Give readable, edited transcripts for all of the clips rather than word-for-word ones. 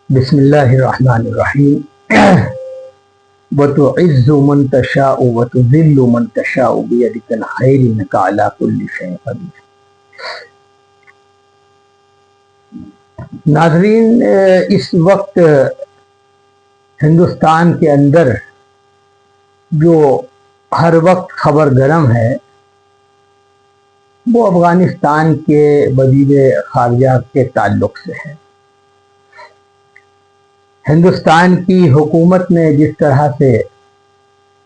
بسم اللہ الرحمن الرحیم وَتُعِزُّ مَن تَشَاءُ وَتُذِلُّ مَن تَشَاءُ بِيَدِكَ الْخَيْرُ إِنَّكَ عَلَى كُلِّ شَيْءٍ قَدِيرٌ۔ ناظرین، اس وقت ہندوستان کے اندر جو ہر وقت خبر گرم ہے وہ افغانستان کے وزیر خارجہ کے تعلق سے ہے۔ ہندوستان کی حکومت نے جس طرح سے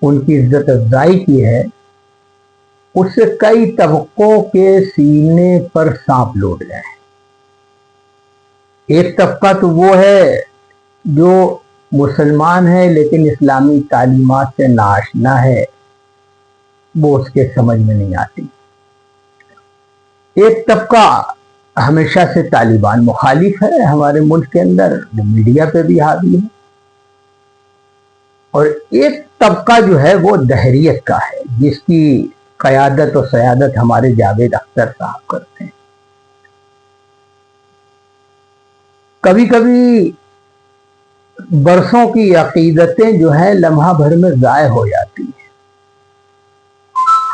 ان کی عزت افزائی کی ہے اس سے کئی طبقوں کے سینے پر سانپ لوٹ گئے ہیں۔ ایک طبقہ تو وہ ہے جو مسلمان ہے لیکن اسلامی تعلیمات سے ناآشنا ہے، وہ اس کے سمجھ میں نہیں آتی۔ ایک طبقہ ہمیشہ سے طالبان مخالف ہے ہمارے ملک کے اندر، وہ میڈیا پہ بھی حاوی ہے، اور ایک طبقہ جو ہے وہ دہریت کا ہے جس کی قیادت و سیادت ہمارے جاوید اختر صاحب کرتے ہیں۔ کبھی کبھی برسوں کی عقیدتیں جو ہیں لمحہ بھر میں ضائع ہو جاتی ہیں۔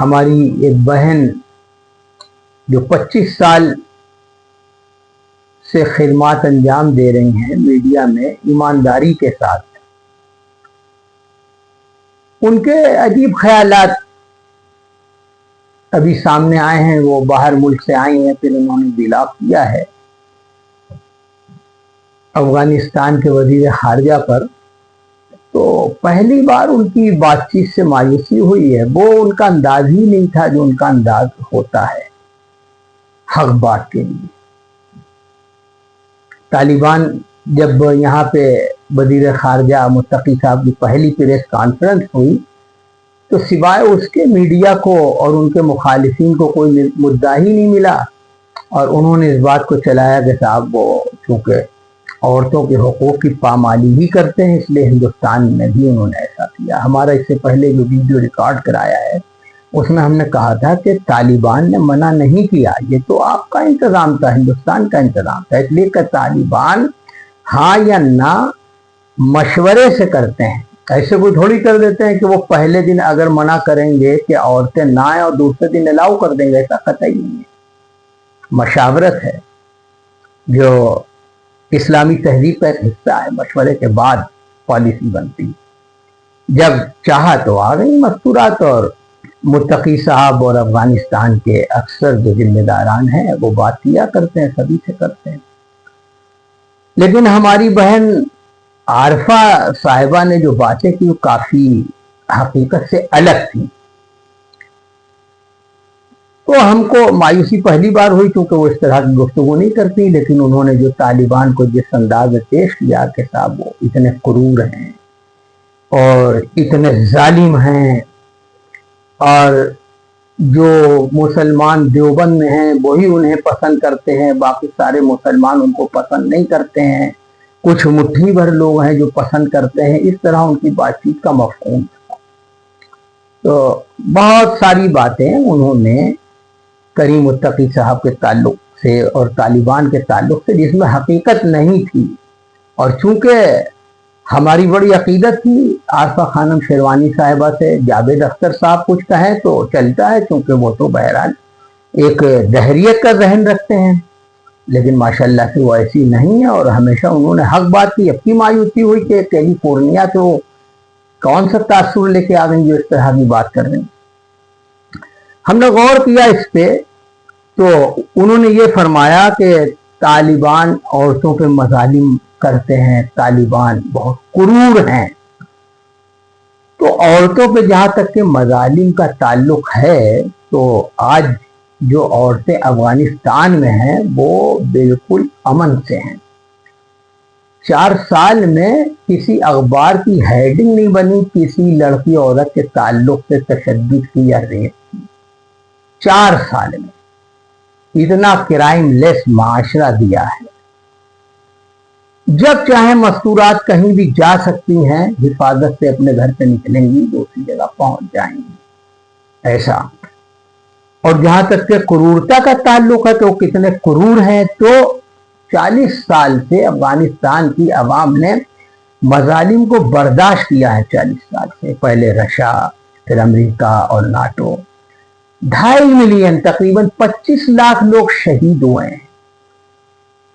ہماری ایک بہن جو 25 سال سے خدمات انجام دے رہی ہیں میڈیا میں ایمانداری کے ساتھ، ان کے عجیب خیالات ابھی سامنے آئے ہیں۔ وہ باہر ملک سے آئی ہیں، پھر انہوں نے بلاغ کیا ہے افغانستان کے وزیر خارجہ پر، تو پہلی بار ان کی بات چیت سے مایوسی ہوئی ہے۔ وہ ان کا انداز ہی نہیں تھا جو ان کا انداز ہوتا ہے حق بات کے لیے۔ طالبان جب یہاں پہ وزیر خارجہ متقی صاحب کی پہلی پریس کانفرنس ہوئی تو سوائے اس کے میڈیا کو اور ان کے مخالفین کو کوئی مدعا ہی نہیں ملا، اور انہوں نے اس بات کو چلایا کہ صاحب وہ چونکہ عورتوں کے حقوق کی پامالی بھی کرتے ہیں اس لیے ہندوستان میں بھی انہوں نے ایسا کیا۔ ہمارا اس سے پہلے جو ویڈیو ریکارڈ کرایا ہے اس میں ہم نے کہا تھا کہ طالبان نے منع نہیں کیا، یہ تو آپ کا انتظام تھا، ہندوستان کا انتظام تھا، اس لیے کہ طالبان ہاں یا نہ مشورے سے کرتے ہیں۔ ایسے کوئی تھوڑی کر دیتے ہیں کہ وہ پہلے دن اگر منع کریں گے کہ عورتیں نہ آئیں اور دوسرے دن الاؤ کر دیں گے، ایسا قطعی نہیں ہے۔ مشاورت ہے جو اسلامی تہذیب کا ایک حصہ ہے، مشورے کے بعد پالیسی بنتی۔ جب چاہا تو آ گئی مستورات، اور متقی صاحب اور افغانستان کے اکثر جو ذمہ داران ہیں وہ بات کیا کرتے ہیں، سبھی سے کرتے ہیں۔ لیکن ہماری بہن عارفہ صاحبہ نے جو باتیں کی وہ کافی حقیقت سے الگ تھیں، تو ہم کو مایوسی پہلی بار ہوئی کیونکہ وہ اس طرح کی گفتگو نہیں کرتی۔ لیکن انہوں نے جو طالبان کو جس انداز میں پیش کیا کہ صاحب وہ اتنے کرور ہیں اور اتنے ظالم ہیں، اور جو مسلمان دیوبند میں ہیں وہی انہیں پسند کرتے ہیں، باقی سارے مسلمان ان کو پسند نہیں کرتے ہیں، کچھ مٹھی بھر لوگ ہیں جو پسند کرتے ہیں، اس طرح ان کی بات چیت کا مفہوم تھا۔ تو بہت ساری باتیں انہوں نے کریم متقی صاحب کے تعلق سے اور طالبان کے تعلق سے جس میں حقیقت نہیں تھی، اور چونکہ ہماری بڑی عقیدت تھی عارفہ خانم شیروانی صاحبہ سے، جاوید اختر صاحب کچھ کہیں تو چلتا ہے چونکہ وہ تو بہرحال ایک دہریت کا ذہن رکھتے ہیں، لیکن ماشاءاللہ سے وہ ایسی نہیں ہے، اور ہمیشہ انہوں نے حق بات کی۔ اب کی مایوسی ہوئی کہ کیلیفورنیا سے وہ کون سا تاثر لے کے آ گئیں جو اس طرح کی بات کر رہے ہیں۔ ہم نے غور کیا اس پہ، تو انہوں نے یہ فرمایا کہ طالبان عورتوں پہ مظالم کرتے ہیں، طالبان بہت کرور ہیں۔ تو عورتوں پہ جہاں تک کہ مظالم کا تعلق ہے تو آج جو عورتیں افغانستان میں ہیں وہ بالکل امن سے ہیں۔ 4 سال میں کسی اخبار کی ہیڈنگ نہیں بنی کسی لڑکی عورت کے تعلق سے تشدد کی یا ریپ کی۔ 4 سال میں اتنا کرائم لیس معاشرہ دیا ہے۔ جب چاہیں مستورات کہیں بھی جا سکتی ہیں، حفاظت سے اپنے گھر سے نکلیں گی دوسری جگہ پہنچ جائیں گی، ایسا۔ اور جہاں تک کہ کرورتا کا تعلق ہے تو کتنے کرور ہیں، تو 40 سال سے افغانستان کی عوام نے مظالم کو برداشت کیا ہے. 40 سال سے. پہلے رشیا، پھر امریکہ اور ناٹو. 2.5 ملین تقریباً 25 لاکھ لوگ شہید ہوئے ہیں.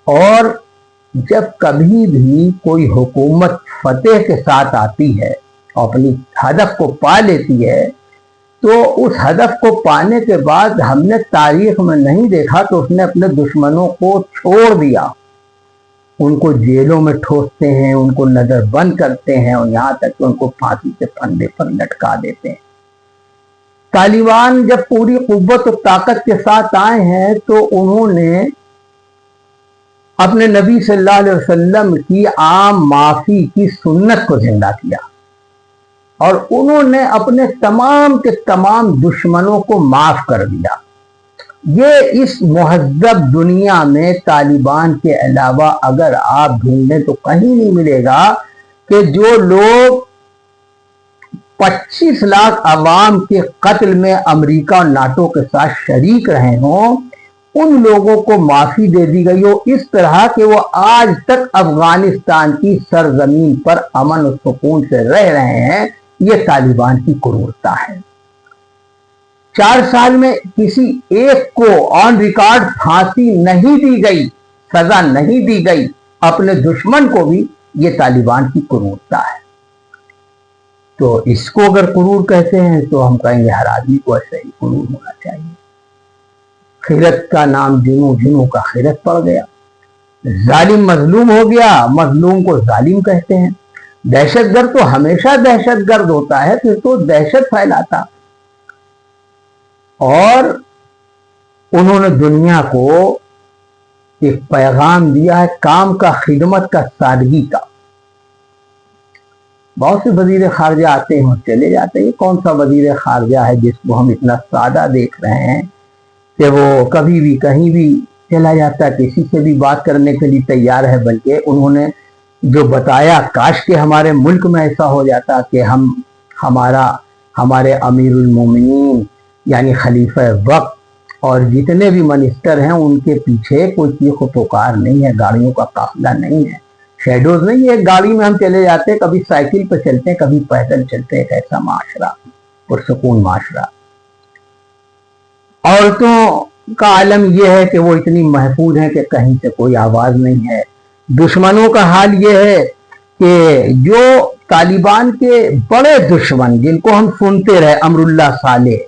اور جب کبھی بھی کوئی حکومت فتح کے ساتھ آتی ہے اور اپنی ہدف کو پا لیتی ہے تو اس ہدف کو پانے کے بعد ہم نے تاریخ میں نہیں دیکھا کہ اس نے اپنے دشمنوں کو چھوڑ دیا. ان کو جیلوں میں ٹھوستے ہیں، ان کو نظر بند کرتے ہیں اور یہاں تک کہ ان کو پھانسی کے پھندے پر لٹکا دیتے ہیں. طالبان جب پوری قوت و طاقت کے ساتھ آئے ہیں تو انہوں نے اپنے نبی صلی اللہ علیہ وسلم کی عام معافی کی سنت کو زندہ کیا اور انہوں نے اپنے تمام کے تمام دشمنوں کو معاف کر دیا. یہ اس مہذب دنیا میں طالبان کے علاوہ اگر آپ ڈھونڈیں تو کہیں نہیں ملے گا کہ جو لوگ 25 لاکھ عوام کے قتل میں امریکہ اور ناٹو کے ساتھ شریک رہے ہوں، ان لوگوں کو معافی دے دی گئی ہو اس طرح کہ وہ آج تک افغانستان کی سرزمین پر امن و سکون سے رہ رہے ہیں. یہ طالبان کی کرورتا ہے. 4 سال میں کسی ایک کو آن ریکارڈ پھانسی نہیں دی گئی، سزا نہیں دی گئی. اپنے دشمن کو بھی یہ طالبان کی کرورتا ہے. تو اس کو اگر کرور کہتے ہیں تو ہم کہیں گے ہر آدمی کو ایسے ہی کرور ہونا چاہیے. خیرت کا نام جنوں جنوں کا خیرت پڑ گیا. ظالم مظلوم ہو گیا، مظلوم کو ظالم کہتے ہیں. دہشت گرد تو ہمیشہ دہشت گرد ہوتا ہے، پھر تو دہشت پھیلاتا. اور انہوں نے دنیا کو ایک پیغام دیا ہے کام کا، خدمت کا، سادگی کا. بہت سے وزیر خارجہ آتے ہیں اور چلے جاتے ہیں. یہ کون سا وزیر خارجہ ہے جس کو ہم اتنا سادہ دیکھ رہے ہیں کہ وہ کبھی بھی کہیں بھی چلا جاتا ہے، کسی سے بھی بات کرنے کے لیے تیار ہے. بلکہ انہوں نے جو بتایا، کاش کہ ہمارے ملک میں ایسا ہو جاتا کہ ہمارے امیر المومنین یعنی خلیفہ وقت اور جتنے بھی منسٹر ہیں ان کے پیچھے کوئی چیخ و پکار نہیں ہے، گاڑیوں کا قافلہ نہیں ہے، شیڈوز نہیں ہے. ایک گاڑی میں ہم چلے جاتے ہیں، کبھی سائیکل پہ چلتے ہیں، کبھی پیدل چلتے ہیں. ایک ایسا معاشرہ، پرسکون معاشرہ. عورتوں کا عالم یہ ہے کہ وہ اتنی محفوظ ہیں کہ کہیں سے کوئی آواز نہیں ہے. دشمنوں کا حال یہ ہے کہ جو طالبان کے بڑے دشمن جن کو ہم سنتے رہے، امر اللہ صالح،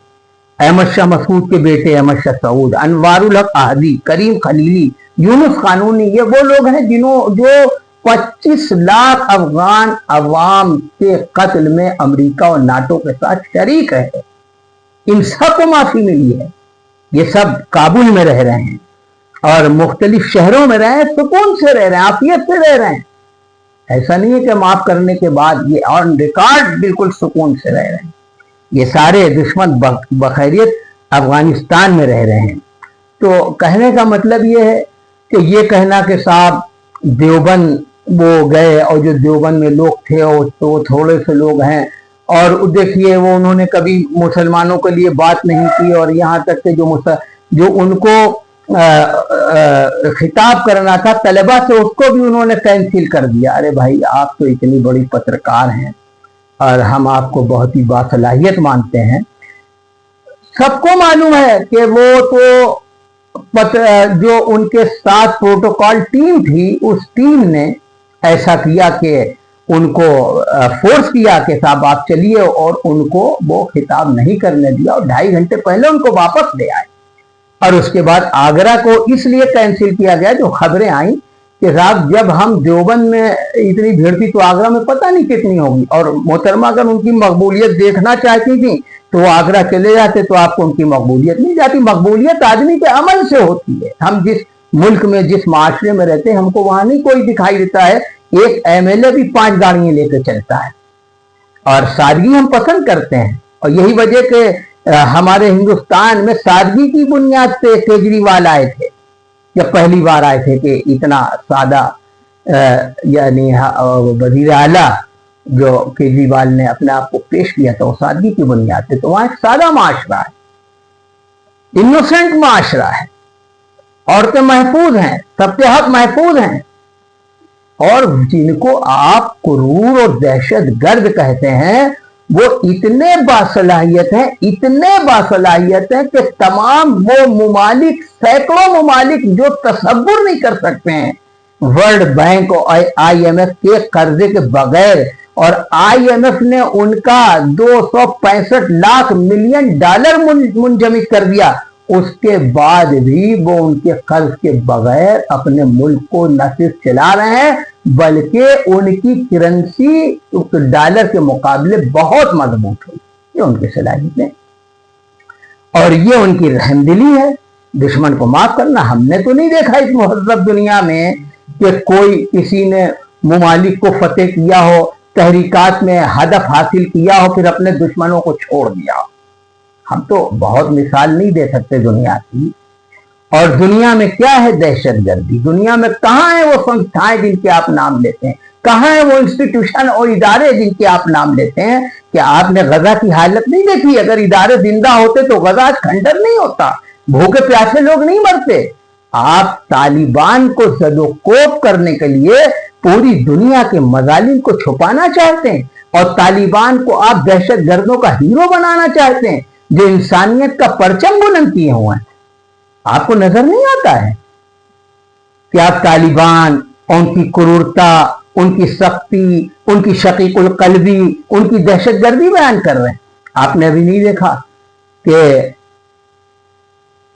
احمد شاہ مسعود کے بیٹے احمد شاہ سعود، انوار الحق احدی، کریم خلیلی، یونس قانونی، یہ وہ لوگ ہیں جو 25 لاکھ افغان عوام کے قتل میں امریکہ اور ناٹو کے ساتھ شریک ہے. ان سب کو معافی ملی ہے. یہ سب کابل میں رہ رہے ہیں اور مختلف شہروں میں رہے ہیں، سکون سے رہ رہے ہیں، عافیت سے رہ رہے ہیں. ایسا نہیں ہے کہ معاف کرنے کے بعد یہ آن ریکارڈ بالکل سکون سے رہ رہے ہیں. یہ سارے دشمن بخیریت افغانستان میں رہ رہے ہیں. تو کہنے کا مطلب یہ ہے کہ یہ کہنا کہ صاحب دیوبند وہ گئے اور جو دیوبند میں لوگ تھے وہ تھوڑے سے لوگ ہیں اور دیکھیے وہ انہوں نے کبھی مسلمانوں کے لیے بات نہیں کی اور یہاں تک کہ جو ان کو خطاب کرنا تھا طلبہ سے اس کو بھی انہوں نے کینسل کر دیا. ارے بھائی آپ تو اتنی بڑی پترکار ہیں اور ہم آپ کو بہت ہی باصلاحیت مانتے ہیں. سب کو معلوم ہے کہ وہ تو جو ان کے ساتھ پروٹوکول ٹیم تھی اس ٹیم نے ایسا کیا کہ ان کو فورس کیا کہ صاحب آپ چلیے اور ان کو وہ خطاب نہیں کرنے دیا اور 2.5 گھنٹے پہلے ان کو واپس لے آئے. اور اس کے بعد آگرہ کو اس لیے کینسل کیا گیا جو خبریں آئیں کہ صاحب جب ہم دیوبند میں اتنی بھیڑ تھی تو آگرہ میں پتہ نہیں کتنی ہوگی. اور محترمہ اگر ان کی مقبولیت دیکھنا چاہتی تھی تو وہ آگرہ چلے جاتے تو آپ کو ان کی مقبولیت نہیں جاتی. مقبولیت آدمی کے عمل سے ہوتی ہے. ہم جس ملک میں جس معاشرے میں رہتے ہیں ہم کو وہاں نہیں کوئی دکھائی دیتا ہے. ایک MLA بھی 5 گاڑیاں لے کے چلتا ہے اور سادگی ہم پسند کرتے ہیں. اور یہی وجہ کہ ہمارے ہندوستان میں سادگی کی بنیاد پہ کیجریوال آئے تھے جب پہلی بار آئے تھے کہ اتنا سادہ یعنی وزیر اعلیٰ جو کیجریوال نے اپنے آپ کو پیش کیا تھا وہ سادگی کی بنیاد پہ. تو وہاں ایک سادہ معاشرہ ہے، انوسنٹ معاشرہ ہے. عورتیں محفوظ ہیں, سب کے حق محفوظ ہیں. اور جن کو آپ کرور اور دہشت گرد کہتے ہیں وہ اتنے باصلاحیت ہیں, اتنے باصلاحیت ہیں کہ تمام وہ ممالک, سینکڑوں ممالک جو تصور نہیں کر سکتے ہیں ورلڈ بینک اور آئی ایم ایف کے قرضے کے بغیر, اور آئی ایم ایف نے ان کا 265 لاکھ ملین ڈالر منجمد کر دیا, اس کے بعد بھی وہ ان کے قرض کے بغیر اپنے ملک کو نہ صرف چلا رہے ہیں بلکہ ان کی کرنسی ڈالر کے مقابلے بہت مضبوط ہوئی. یہ ان کی صلاحیت ہے اور یہ ان کی رحمدلی ہے. دشمن کو معاف کرنا, ہم نے تو نہیں دیکھا اس مہذب دنیا میں کہ کوئی کسی نے ممالک کو فتح کیا ہو, تحریکات میں ہدف حاصل کیا ہو, پھر اپنے دشمنوں کو چھوڑ دیا. ہم تو بہت مثال نہیں دے سکتے دنیا کی. اور دنیا میں کیا ہے دہشت گردی؟ دنیا میں کہاں ہیں وہ سنستھائیں جن کے آپ نام لیتے ہیں؟ کہاں ہیں وہ انسٹیٹیوشن اور ادارے جن کے آپ نام لیتے ہیں؟ کہ آپ نے غزہ کی حالت نہیں دیکھی؟ اگر ادارے زندہ ہوتے تو غزہ آج کھنڈر نہیں ہوتا, بھوکے پیاسے لوگ نہیں مرتے. آپ طالبان کو زد و کوب کرنے کے لیے پوری دنیا کے مظالم کو چھپانا چاہتے ہیں اور طالبان کو آپ دہشت گردوں کا ہیرو بنانا چاہتے ہیں جو انسانیت کا پرچم بلند کیے ہوئے ہیں. آپ کو نظر نہیں آتا ہے کہ آپ طالبان, ان کی کرورتا, ان کی سختی, ان کی شقیق القلبی, ان کی دہشت گردی بیان کر رہے ہیں. آپ نے ابھی نہیں دیکھا کہ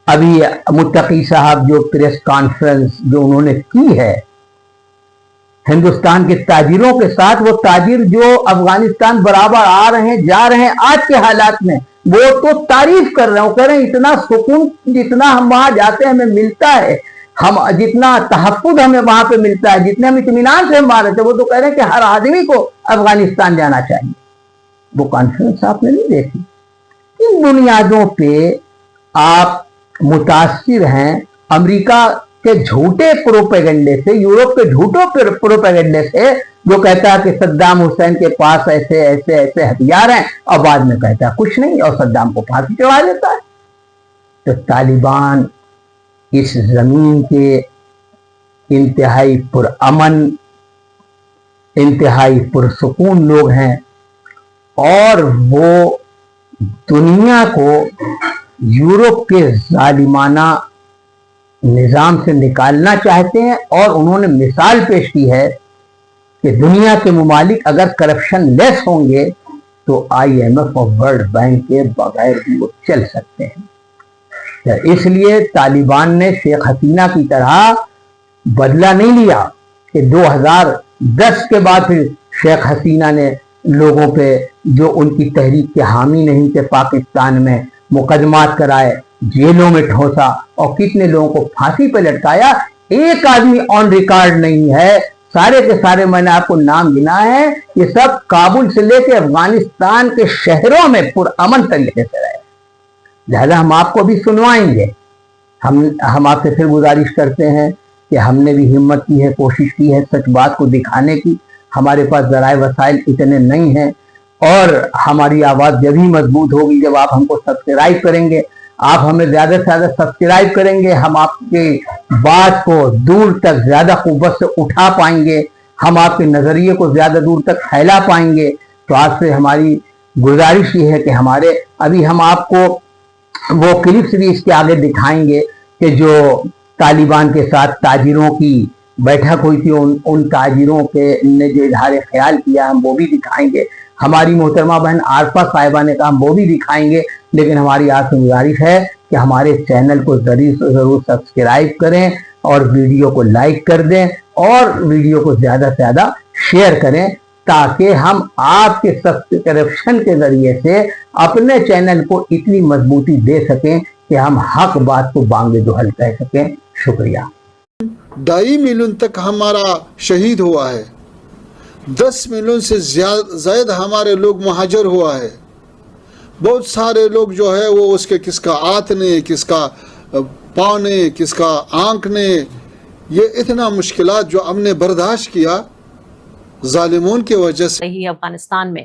ابھی متقی صاحب جو پریس کانفرنس جو انہوں نے کی ہے ہندوستان کے تاجروں کے ساتھ, وہ تاجر جو افغانستان برابر آ رہے ہیں جا رہے ہیں آج کے حالات میں, وہ تو تعریف کر رہے ہیں. وہ کہہ رہے ہیں اتنا سکون جتنا ہم وہاں جاتے ہیں ہمیں ملتا ہے, ہم جتنا تحفظ ہمیں وہاں پہ ملتا ہے, جتنے ہم اطمینان سے ہم آ رہے تھے, وہ تو کہہ رہے ہیں کہ ہر آدمی کو افغانستان جانا چاہیے. وہ کانفرنس آپ نے نہیں دیکھی. ان بنیادوں پہ آپ متاثر ہیں امریکہ کے جھوٹے پروپیگنڈے سے, یورپ کے جھوٹوں پروپیگنڈے سے, جو کہتا ہے کہ صدام حسین کے پاس ایسے ایسے ایسے ہتھیار ہیں اور بعد میں کہتا ہے کچھ نہیں اور صدام کو پھانسی چڑھا دیتا ہے. تو طالبان اس زمین کے انتہائی پرامن, انتہائی پرسکون لوگ ہیں اور وہ دنیا کو یورپ کے ظالمانہ نظام سے نکالنا چاہتے ہیں. اور انہوں نے مثال پیش کی ہے کہ دنیا کے ممالک اگر کرپشن لیس ہوں گے تو آئی ایم ایف اور ورلڈ بینک کے بغیر بھی وہ چل سکتے ہیں. اس لیے طالبان نے شیخ حسینہ کی طرح بدلہ نہیں لیا کہ 2010 کے بعد پھر شیخ حسینہ نے لوگوں پہ جو ان کی تحریک کے حامی نہیں تھے پاکستان میں مقدمات کرائے, جیلوں میں ٹھونسا اور کتنے لوگوں کو پھانسی پہ لٹکایا. ایک آدمی آن ریکارڈ نہیں ہے, سارے کے سارے میں نے آپ کو نام گنا ہے, یہ سب کابل سے لے کے افغانستان کے شہروں میں پرامن طریقے سے رہے. لہذا ہم آپ کو بھی سنوائیں گے. ہم آپ سے پھر گزارش کرتے ہیں کہ ہم نے بھی ہمت کی ہے, کوشش کی ہے سچ بات کو دکھانے کی. ہمارے پاس ذرائع وسائل اتنے نہیں ہیں اور ہماری آواز جب ہی مضبوط ہوگی جب آپ ہم کو سبسکرائب کریں گے. آپ ہمیں زیادہ سے زیادہ سبسکرائب کریں گے, ہم آپ کی بات کو دور تک زیادہ قوت سے اٹھا پائیں گے, ہم آپ کے نظریے کو زیادہ دور تک پھیلا پائیں گے. تو آج سے ہماری گزارش یہ ہے کہ ابھی ہم آپ کو وہ کلپس بھی اس کے آگے دکھائیں گے کہ جو طالبان کے ساتھ تاجروں کی بیٹھک ہوئی تھی, ان تاجروں کے نے جو اظہار خیال کیا ہم وہ بھی دکھائیں گے. ہماری محترمہ بہن عارفہ صاحبہ نے کہا ہم وہ بھی دکھائیں گے. لیکن ہماری آپ سے گزارش ہے کہ ہمارے چینل کو ضرور سبسکرائب کریں اور ویڈیو کو لائک کر دیں اور ویڈیو کو زیادہ سے زیادہ شیئر کریں تاکہ ہم آپ کے سبسکرپشن کے ذریعے سے اپنے چینل کو اتنی مضبوطی دے سکیں کہ ہم حق بات کو بانگ دہل کہہ سکیں. شکریہ. 2.5 ملین تک ہمارا شہید ہوا ہے, 10 ملین سے زائد ہمارے لوگ مہاجر ہوا ہے. بہت سارے لوگ جو ہے وہ اس کے کس کا ہاتھ نے, کس کا پاؤں نے, کس کا آنکھ نے, یہ اتنا مشکلات جو ہم نے برداشت کیا ظالمون کی وجہ سے. افغانستان میں